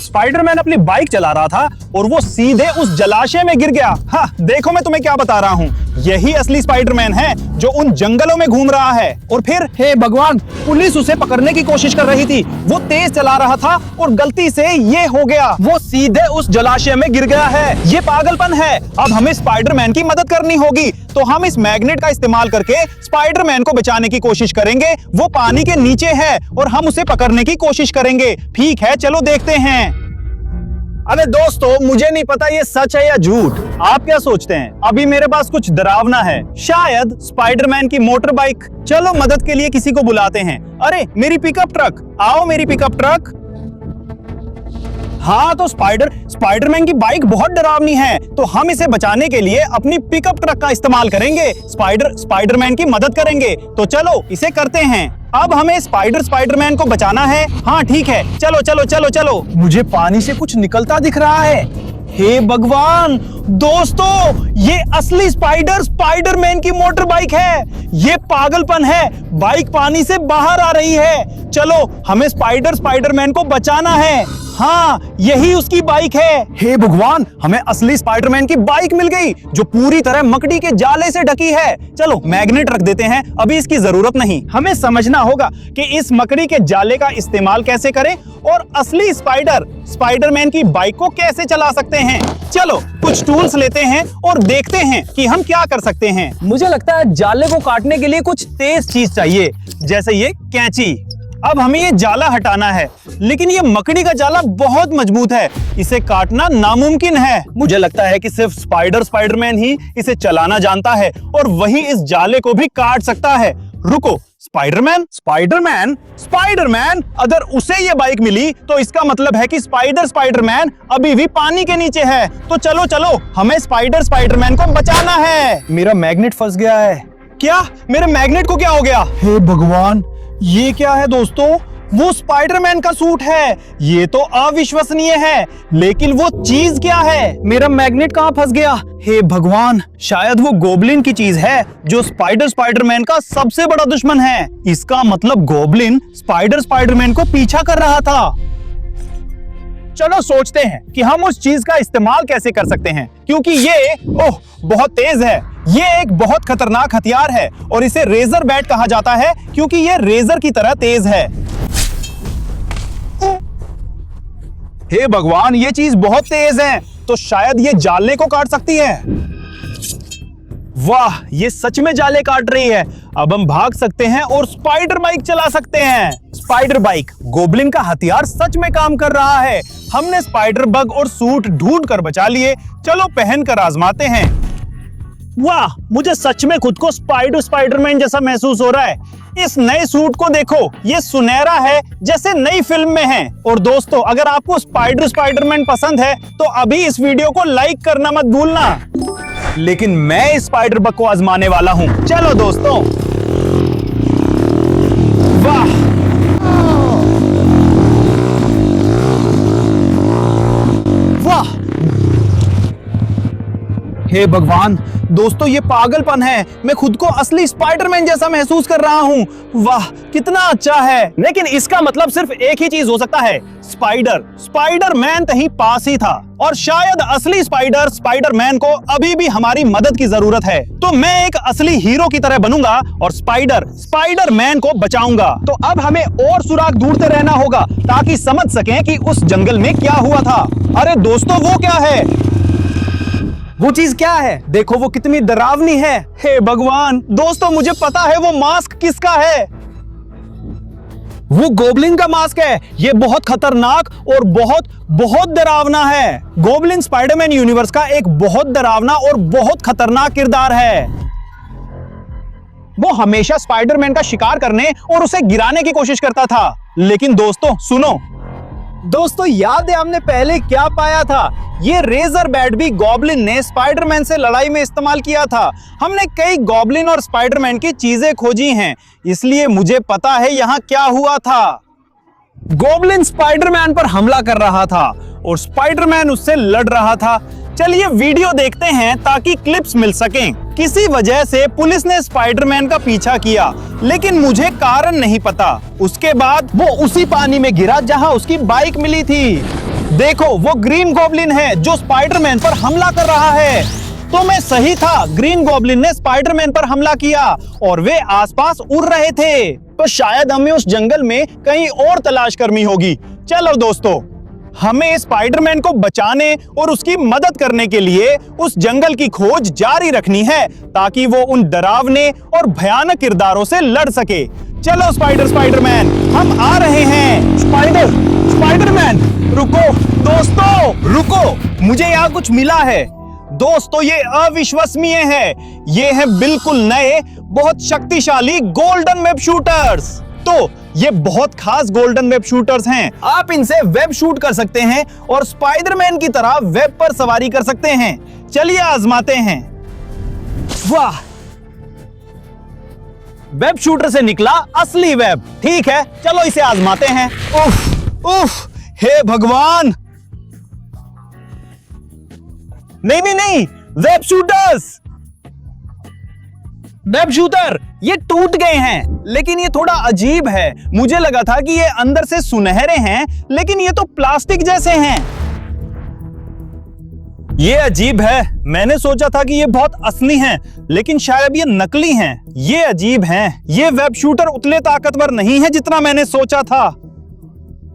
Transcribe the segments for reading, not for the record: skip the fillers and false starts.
Spiderman अपनी bike चला रहा था और वो सीधे उस जलाशय में गिर गया। हाँ, देखो मैं तुम्हें क्या बता रहा हूँ, यही असली स्पाइडरमैन है जो उन जंगलों में घूम रहा है। और फिर हे भगवान, पुलिस उसे पकड़ने की कोशिश कर रही थी, वो तेज चला रहा था और गलती से ये हो गया, वो सीधे उस जलाशय में गिर गया है। ये पागलपन है। अब हमें स्पाइडरमैन की मदद करनी होगी, तो हम इस मैग्नेट का इस्तेमाल करके स्पाइडरमैन को बचाने की कोशिश करेंगे। वो पानी के नीचे है और हम उसे पकड़ने की कोशिश करेंगे। ठीक है, चलो देखते हैं। अरे दोस्तों, मुझे नहीं पता ये सच है या झूठ, आप क्या सोचते हैं? अभी मेरे पास कुछ डरावना है, शायद स्पाइडरमैन की मोटर बाइक। चलो मदद के लिए किसी को बुलाते हैं। अरे मेरी पिकअप ट्रक, आओ मेरी पिकअप ट्रक। हाँ, तो स्पाइडरमैन की बाइक बहुत डरावनी है, तो हम इसे बचाने के लिए अपनी पिकअप ट्रक का इस्तेमाल करेंगे। स्पाइडरमैन की मदद करेंगे। तो चलो इसे करते हैं। अब हमें स्पाइडरमैन को बचाना है। हाँ ठीक है, चलो चलो चलो चलो। मुझे पानी से कुछ निकलता दिख रहा है। हे भगवान दोस्तों, ये असली स्पाइडरमैन की मोटर बाइक है। ये पागलपन है, बाइक पानी से बाहर आ रही है। चलो हमें स्पाइडरमैन को बचाना है। हाँ, यही उसकी बाइक है। हे भगवान, हमें असली स्पाइडरमैन की बाइक मिल गई जो पूरी तरह मकड़ी के जाले से ढकी है। चलो मैग्नेट रख देते हैं, अभी इसकी जरूरत नहीं। हमें समझना होगा कि इस मकड़ी के जाले का इस्तेमाल कैसे करें और असली स्पाइडरमैन की बाइक को कैसे चला सकते हैं। चलो कुछ टूल्स लेते हैं और देखते हैं कि हम क्या कर सकते हैं। मुझे लगता है जाले को काटने के लिए कुछ तेज चीज चाहिए, जैसे ये कैंची। अब हमें ये जाला हटाना है, लेकिन ये मकड़ी का जाला बहुत मजबूत है, इसे काटना नामुमकिन है। मुझे लगता है कि सिर्फ स्पाइडरमैन ही इसे चलाना जानता है और वही इस जाले को भी काट सकता है। रुको, स्पाइडरमैन, अगर उसे ये बाइक मिली तो इसका मतलब है कि स्पाइडरमैन अभी भी पानी के नीचे है। तो चलो चलो, हमें स्पाइडरमैन को बचाना है। मेरा मैग्नेट फंस गया है। क्या? मेरे मैग्नेट को क्या हो गया? हे भगवान, ये क्या है दोस्तों? वो स्पाइडरमैन का सूट है। ये तो अविश्वसनीय है, लेकिन वो चीज क्या है? मेरा मैग्नेट कहाँ फंस गया? हे भगवान, शायद वो गोब्लिन की चीज है जो स्पाइडरमैन का सबसे बड़ा दुश्मन है। इसका मतलब गोब्लिन स्पाइडरमैन को पीछा कर रहा था। चलो सोचते हैं कि हम उस चीज का इस्तेमाल कैसे कर सकते हैं, क्योंकि ये बहुत तेज है। ये एक बहुत खतरनाक हथियार है और इसे रेजर बैट कहा जाता है क्योंकि ये रेजर की तरह तेज है। हे भगवान, ये चीज बहुत तेज है, तो शायद ये जाले को काट सकती है। वाह, ये सच में जाले काट रही है। अब हम भाग सकते हैं और स्पाइडर बाइक चला सकते हैं। स्पाइडर बाइक, गोब्लिन का हथियार सच में काम कर रहा है। हमने स्पाइडर बग और सूट ढूंढ कर बचा लिए। चलो पहनकर आजमाते हैं। वाह, मुझे सच में खुद को स्पाइडरमैन जैसा महसूस हो रहा है। इस नए सूट को देखो, ये सुनहरा है जैसे नई फिल्म में है। और दोस्तों, अगर आपको स्पाइडरमैन पसंद है तो अभी इस वीडियो को लाइक करना मत भूलना। लेकिन मैं इस स्पाइडर बग को आजमाने वाला हूं। चलो दोस्तों। वाह, वाह, हे भगवान दोस्तों, ये पागलपन है। मैं खुद को असली स्पाइडरमैन जैसा महसूस कर रहा हूँ। वाह, कितना अच्छा है। लेकिन इसका मतलब सिर्फ एक ही चीज हो सकता है, स्पाइडरमैन कहीं पास ही था और शायद असली स्पाइडरमैन को अभी भी हमारी मदद की जरूरत है। तो मैं एक असली हीरो की तरह बनूंगा और स्पाइडरमैन को बचाऊंगा। तो अब हमें और सुराग ढूंढते रहना होगा ताकि समझ सकें कि उस जंगल में क्या हुआ था। अरे दोस्तों, वो क्या है? वो चीज क्या है? देखो वो कितनी डरावनी है। हे भगवान दोस्तों, मुझे पता है वो मास्क किसका है। वो गोब्लिन का मास्क है। ये बहुत खतरनाक और बहुत डरावना है। गोब्लिन स्पाइडरमैन यूनिवर्स का एक बहुत डरावना और बहुत खतरनाक किरदार है। वो हमेशा स्पाइडरमैन का शिकार करने और उसे गिराने की कोशिश करता था। लेकिन दोस्तों सुनो, दोस्तों याद है हमने पहले क्या पाया था? ये रेजर बैट भी गॉब्लिन ने स्पाइडरमैन से लड़ाई में इस्तेमाल किया था। हमने कई गॉब्लिन और स्पाइडरमैन की चीजें खोजी हैं, इसलिए मुझे पता है यहाँ क्या हुआ था। गॉब्लिन स्पाइडरमैन पर हमला कर रहा था और स्पाइडरमैन उससे लड़ रहा था। चलिए वीडियो देखते हैं ताकि क्लिप्स मिल सकें। किसी वजह से पुलिस ने स्पाइडरमैन का पीछा किया, लेकिन मुझे कारण नहीं पता। उसके बाद वो उसी पानी में गिरा जहां उसकी बाइक मिली थी। देखो वो ग्रीन गॉब्लिन है जो स्पाइडरमैन पर हमला कर रहा है। तो मैं सही था, ग्रीन गॉब्लिन ने स्पाइडरमैन पर हमला किया और वे आसपास उड़ रहे थे। तो शायद हमें उस जंगल में कहीं और तलाश करनी होगी। चलो दोस्तों, हमें स्पाइडरमैन को बचाने और उसकी मदद करने के लिए उस जंगल की खोज जारी रखनी है ताकि वो उन डरावने और भयानक किरदारों से लड़ सके। चलो स्पाइडरमैन, हम आ रहे हैं। स्पाइडरमैन, रुको दोस्तों, रुको, मुझे यहाँ कुछ मिला है। दोस्तों ये अविश्वसनीय है, ये है बिल्कुल नए बहुत शक्तिशाली गोल्डन वेब शूटर्स। तो ये बहुत खास गोल्डन वेब शूटर्स हैं। आप इनसे वेब शूट कर सकते हैं और स्पाइडरमैन की तरह वेब पर सवारी कर सकते हैं। चलिए आजमाते हैं। वाह, वेब शूटर से निकला असली वेब। ठीक है, चलो इसे आजमाते हैं। उफ उफ, हे भगवान, नहीं, वेब शूटर ये टूट गए हैं, लेकिन ये थोड़ा अजीब है। मुझे लगा था कि ये अंदर से सुनहरे हैं, लेकिन ये तो प्लास्टिक जैसे हैं। ये अजीब है, मैंने सोचा था कि ये बहुत असली हैं, लेकिन शायद ये नकली हैं। ये अजीब हैं, ये वेब शूटर उतने ताकतवर नहीं है जितना मैंने सोचा था।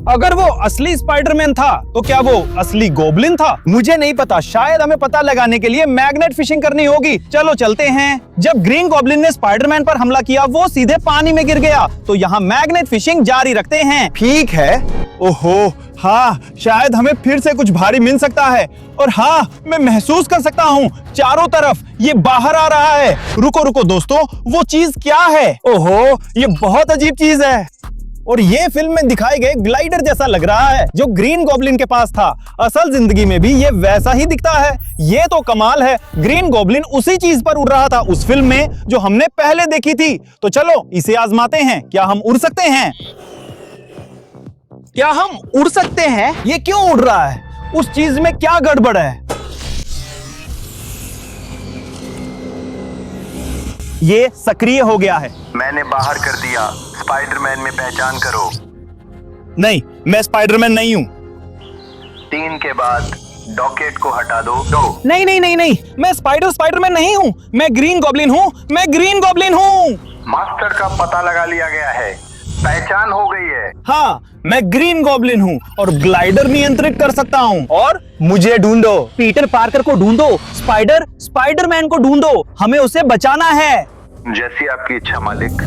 अगर वो असली स्पाइडरमैन था तो क्या वो असली गोब्लिन था? मुझे नहीं पता, शायद हमें पता लगाने के लिए मैग्नेट फिशिंग करनी होगी। चलो चलते हैं। जब ग्रीन गोब्लिन ने स्पाइडरमैन पर हमला किया वो सीधे पानी में गिर गया, तो यहाँ मैग्नेट फिशिंग जारी रखते हैं। ठीक है। ओहो हाँ, शायद हमें फिर से कुछ भारी मिल सकता है। और हाँ, मैं महसूस कर सकता हूँ चारों तरफ ये बाहर आ रहा है। रुको दोस्तों, वो चीज क्या है? ओहो, ये बहुत अजीब चीज है और ये फिल्म में दिखाए गए ग्लाइडर जैसा लग रहा है जो ग्रीन गॉब्लिन के पास था। असल जिंदगी में भी ये वैसा ही दिखता है। ये तो कमाल है, ग्रीन गॉब्लिन उसी चीज पर उड़ रहा था उस फिल्म में जो हमने पहले देखी थी। तो चलो इसे आजमाते हैं। क्या हम उड़ सकते हैं? क्या हम उड़ सकते हैं? ये क्यों उड़ रहा है? उस चीज में क्या गड़बड़ है? ये सक्रिय हो गया है। मैंने बाहर कर दिया। स्पाइडरमैन में पहचान करो। नहीं, मैं स्पाइडरमैन नहीं हूँ। 3 के बाद डॉकेट को हटा दो। नहीं, मैं स्पाइडरमैन नहीं हूँ। मैं ग्रीन गॉब्लिन हूँ। मास्टर का पता लगा लिया गया है, पहचान हो गई है। हाँ, मैं ग्रीन गॉब्लिन हूँ और ग्लाइडर नियंत्रित कर सकता हूँ। और मुझे ढूंढो, पीटर पार्कर को ढूंढो, स्पाइडरमैन को ढूंढो, हमें उसे बचाना है। जैसी आपकी इच्छा मालिक।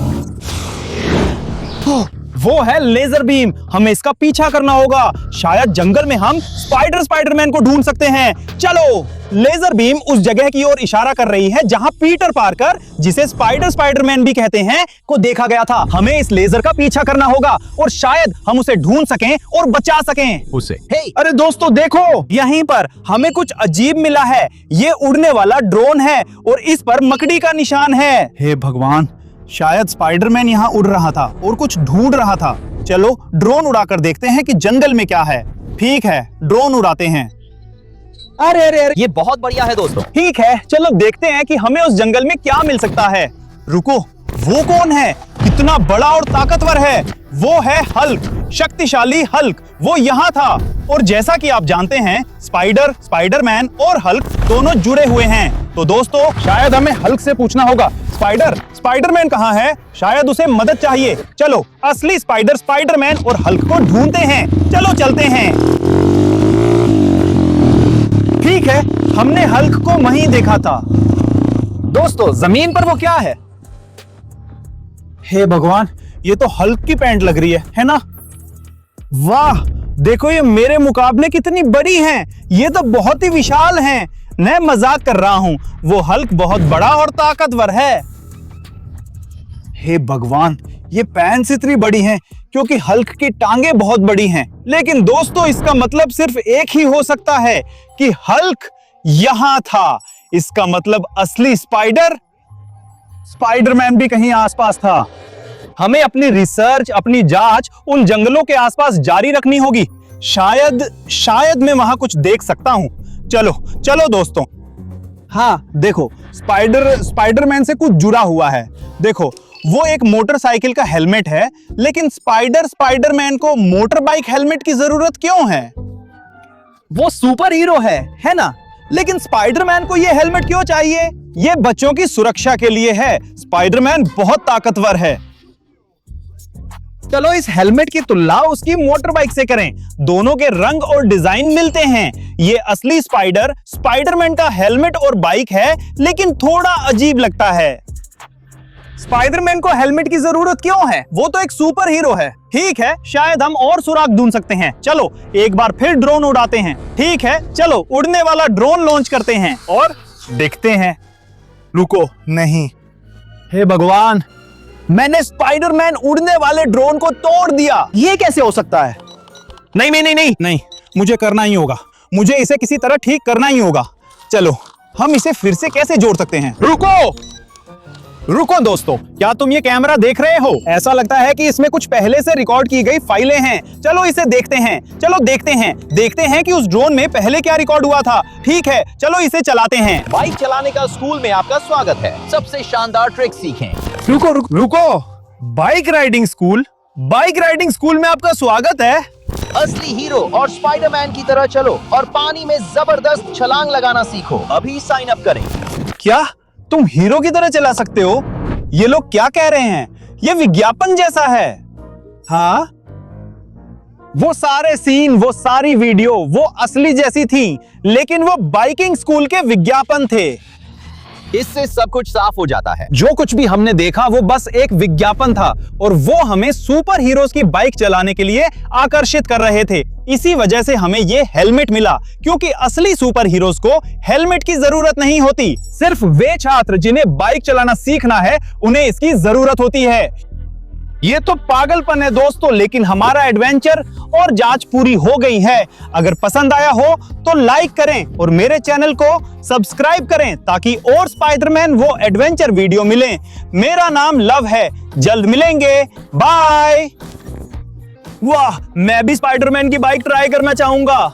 वो है लेजर बीम, हमें इसका पीछा करना होगा। शायद जंगल में हम स्पाइडरमैन को ढूंढ सकते हैं। चलो, लेजर बीम उस जगह की ओर इशारा कर रही है जहां पीटर पार्कर, जिसे स्पाइडरमैन भी कहते हैं, को देखा गया था। हमें इस लेजर का पीछा करना होगा और शायद हम उसे ढूंढ सकें और बचा सकें उसे। अरे दोस्तों देखो, यहीं पर हमें कुछ अजीब मिला है। ये उड़ने वाला ड्रोन है और इस पर मकड़ी का निशान है। हे भगवान, शायद स्पाइडरमैन यहाँ उड़ रहा था और कुछ ढूंढ रहा था। चलो ड्रोन उड़ाकर देखते हैं कि जंगल में क्या है। ठीक है, ड्रोन उड़ाते हैं। अरे ये बहुत बढ़िया है दोस्तों। ठीक है, चलो देखते हैं कि हमें उस जंगल में क्या मिल सकता है। रुको, वो कौन है? कितना बड़ा और ताकतवर है। वो है हल्क, शक्तिशाली हल्क। वो यहाँ था और जैसा कि आप जानते हैं, स्पाइडरमैन और हल्क दोनों जुड़े हुए हैं। तो दोस्तों, शायद हमें हल्क से पूछना होगा, स्पाइडरमैन कहाँ है? शायद उसे मदद चाहिए। चलो असली स्पाइडरमैन और हल्क को ढूंढते हैं। चलो चलते हैं। ठीक है, हमने हल्क को वहीं देखा था। दोस्तों, जमीन पर वो क्या है? हे भगवान, ये तो हल्क की पैंट लग रही है ना? वाह, देखो ये मेरे मुकाबले कितनी बड़ी हैं। ये तो बहुत ही विशाल हैं। मैं मजाक कर रहा हूं, वो हल्क बहुत बड़ा और ताकतवर है। हे भगवान, ये पैंट्स इतनी बड़ी हैं क्योंकि हल्क की टांगे बहुत बड़ी हैं। लेकिन दोस्तों, इसका मतलब सिर्फ एक ही हो सकता है कि हल्क यहां था। इसका मतलब असली स्पाइडरमैन भी कहीं आसपास था। हमें अपनी रिसर्च, अपनी जांच उन जंगलों के आसपास जारी रखनी होगी। शायद मैं वहां कुछ देख सकता हूं। चलो दोस्तों। हाँ देखो, स्पाइडरमैन से कुछ जुड़ा हुआ है। देखो, वो एक मोटरसाइकिल का हेलमेट है, लेकिन स्पाइडरमैन को मोटर बाइक हेलमेट की जरूरत क्यों है? वो सुपर हीरो है ना? लेकिन स्पाइडरमैन को ये हेलमेट क्यों चाहिए? ये बच्चों की सुरक्षा के लिए है। स्पाइडरमैन बहुत ताकतवर है। चलो इस हेलमेट की तुलना उसकी मोटर बाइक से करें। दोनों के रंग और डिजाइन मिलते हैं। ये असली स्पाइडरमैन का हेलमेट और बाइक है, लेकिन थोड़ा अजीब लगता है। स्पाइडरमैन को हेलमेट की जरूरत क्यों है? वो तो एक सुपर हीरो है। ठीक है, शायद हम और सुराग ढूंढ सकते हैं। चलो एक बार फिर ड्रोन उड़ाते हैं। ठीक है, चलो उड़ने वाला ड्रोन लॉन्च करते हैं और देखते हैं। रुको, नहीं, हे भगवान, मैंने स्पाइडरमैन उड़ने वाले ड्रोन को तोड़ दिया। ये कैसे हो सकता है? नहीं, मुझे करना ही होगा। मुझे इसे किसी तरह ठीक करना ही होगा। चलो हम इसे फिर से कैसे जोड़ सकते हैं? रुको दोस्तों, क्या तुम ये कैमरा देख रहे हो? ऐसा लगता है कि इसमें कुछ पहले से रिकॉर्ड की गई फाइलें हैं। चलो इसे देखते हैं। चलो देखते हैं कि उस ड्रोन में पहले क्या रिकॉर्ड हुआ था। ठीक है, चलो इसे चलाते हैं। बाइक चलाने का स्कूल में आपका स्वागत है। सबसे शानदार ट्रिक सीखें। रुको, बाइक राइडिंग स्कूल में आपका स्वागत है। असली हीरो और स्पाइडरमैन की तरह चलो और पानी में जबरदस्त छलांग लगाना सीखो। अभी साइन अप करें। क्या तुम हीरो की तरह चला सकते हो? ये लोग क्या कह रहे हैं? ये विज्ञापन जैसा है। हाँ, वो सारे सीन, वो सारी वीडियो, वो असली जैसी थी, लेकिन वो बाइकिंग स्कूल के विज्ञापन थे। इससे सब कुछ साफ हो जाता है। जो कुछ भी हमने देखा वो बस एक विज्ञापन था, और वो हमें सुपर हीरोज की बाइक चलाने के लिए आकर्षित कर रहे थे। इसी वजह से हमें ये हेलमेट मिला, क्योंकि असली सुपर हीरोज को हेलमेट की जरूरत नहीं होती। सिर्फ वे छात्र जिन्हें बाइक चलाना सीखना है, उन्हें इसकी जरूरत होती है। ये तो पागलपन है दोस्तों, लेकिन हमारा एडवेंचर और जांच पूरी हो गई है। अगर पसंद आया हो तो लाइक करें और मेरे चैनल को सब्सक्राइब करें, ताकि और स्पाइडरमैन वो एडवेंचर वीडियो मिलें। मेरा नाम लव है। जल्द मिलेंगे। बाय। वाह, मैं भी स्पाइडरमैन की बाइक ट्राई करना चाहूंगा।